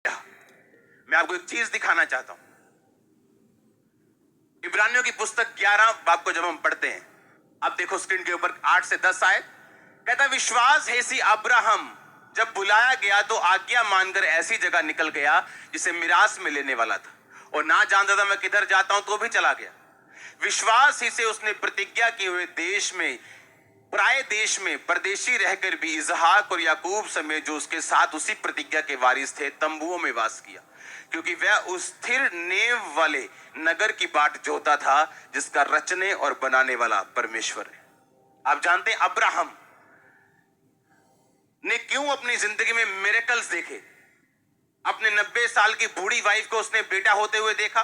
मैं आपको एक चीज दिखाना चाहता हूं। इब्रानियों की पुस्तक 11 बाब को जब हम पढ़ते हैं, अब देखो स्क्रीन के ऊपर 8 से 10 आए। कहता विश्वास हेसी अब्राहम जब बुलाया गया तो आज्ञा मानकर ऐसी जगह निकल गया जिसे मिरास में लेने वाला था, और ना जानता था मैं किधर जाता हूं तो भी चला गया। विश्वास ही से उसने प्रतिज्ञा किए हुए देश में, प्राय देश में परदेशी रहकर भी इसहाक और याकूब समेत जो उसके साथ उसी प्रतिज्ञा के वारिस थे तंबुओं में वास किया, क्योंकि वह उस स्थिर नेव वाले नगर की बाट जोता था जिसका रचने और बनाने वाला परमेश्वर है। आप जानते हैं अब्राहम ने क्यों अपनी जिंदगी में मिरेकल्स देखे? अपने 90 साल की बूढ़ी वाइफ को उसने बेटा होते हुए देखा।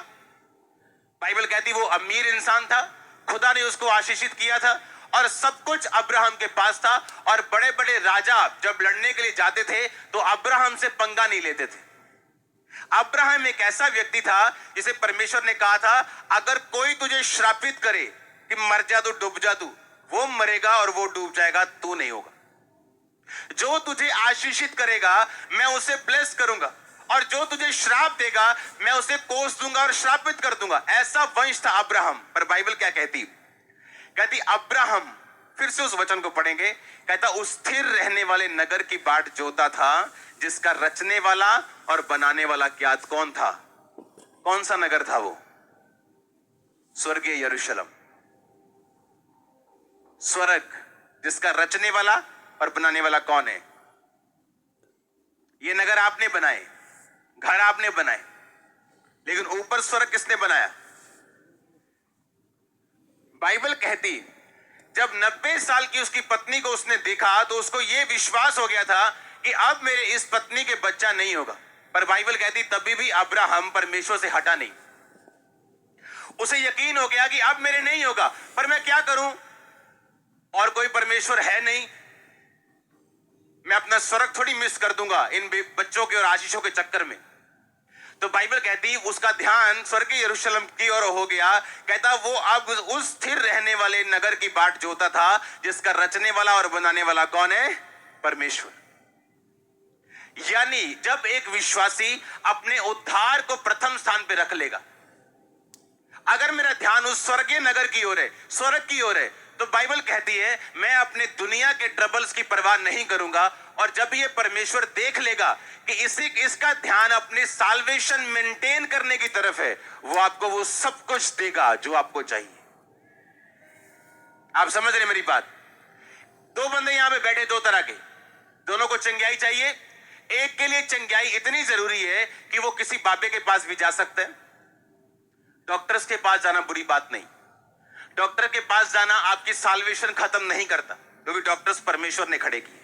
बाइबल कहती वो अमीर इंसान था, खुदा ने उसको आशीषित किया था और सब कुछ अब्राहम के पास था। और बड़े बड़े राजा जब लड़ने के लिए जाते थे तो अब्राहम से पंगा नहीं लेते थे। अब्राहम एक ऐसा व्यक्ति था जिसे परमेश्वर ने कहा था अगर कोई तुझे श्रापित करे कि मर जा तू, डूब जा तू, वो मरेगा और वो डूब जाएगा, तू नहीं होगा। जो तुझे आशीषित करेगा मैं उसे ब्लेस करूंगा, और जो तुझे श्राप देगा मैं उसे कोस दूंगा और श्रापित कर दूंगा। ऐसा वंश था अब्राहम। पर बाइबल क्या कहती अब्राहम, फिर से उस वचन को पढ़ेंगे, कहता उस स्थिर रहने वाले नगर की बाट जोता था जिसका रचने वाला और बनाने वाला क्या कौन था? कौन सा नगर था वो? स्वर्गीय यरूशलेम, स्वर्ग, जिसका रचने वाला और बनाने वाला कौन है? ये नगर आपने बनाए, घर आपने बनाए, लेकिन ऊपर स्वर्ग किसने बनाया? बाइबल कहती जब 90 साल की उसकी पत्नी को उसने देखा तो उसको यह विश्वास हो गया था कि अब मेरे इस पत्नी के बच्चा नहीं होगा। पर बाइबल कहती तभी भी अब्राहम परमेश्वर से हटा नहीं। उसे यकीन हो गया कि अब मेरे नहीं होगा, पर मैं क्या करूं, और कोई परमेश्वर है नहीं, मैं अपना स्वर्ग थोड़ी मिस कर दूंगा इन बच्चों के और आशीषों के चक्कर में। तो बाइबल कहती उसका ध्यान स्वर्गीय यरूशलेम की ओर हो गया। कहता वो अब उस स्थिर रहने वाले नगर की बाट जोता था जिसका रचने वाला और बनाने वाला कौन है? परमेश्वर। यानी जब एक विश्वासी अपने उद्धार को प्रथम स्थान पे रख लेगा, अगर मेरा ध्यान उस स्वर्गीय नगर की ओर है, स्वर्ग की ओर है, तो बाइबल कहती है मैं अपने दुनिया के ट्रबल्स की परवाह नहीं करूंगा। और जब ये परमेश्वर देख लेगा कि इसका ध्यान अपने साल्वेशन मेंटेन करने की तरफ है, वो आपको वो सब कुछ देगा जो आपको चाहिए। आप समझ रहे मेरी बात? दो बंदे यहां पे बैठे, दो तरह के, दोनों को चंगाई चाहिए। एक के लिए चंगाई इतनी जरूरी है कि वो किसी बाबे के पास भी जा सकते हैं। डॉक्टर्स के पास जाना बुरी बात नहीं, डॉक्टर के पास जाना आपकी साल्वेशन खत्म नहीं करता, क्योंकि डॉक्टर्स परमेश्वर ने खड़े किए।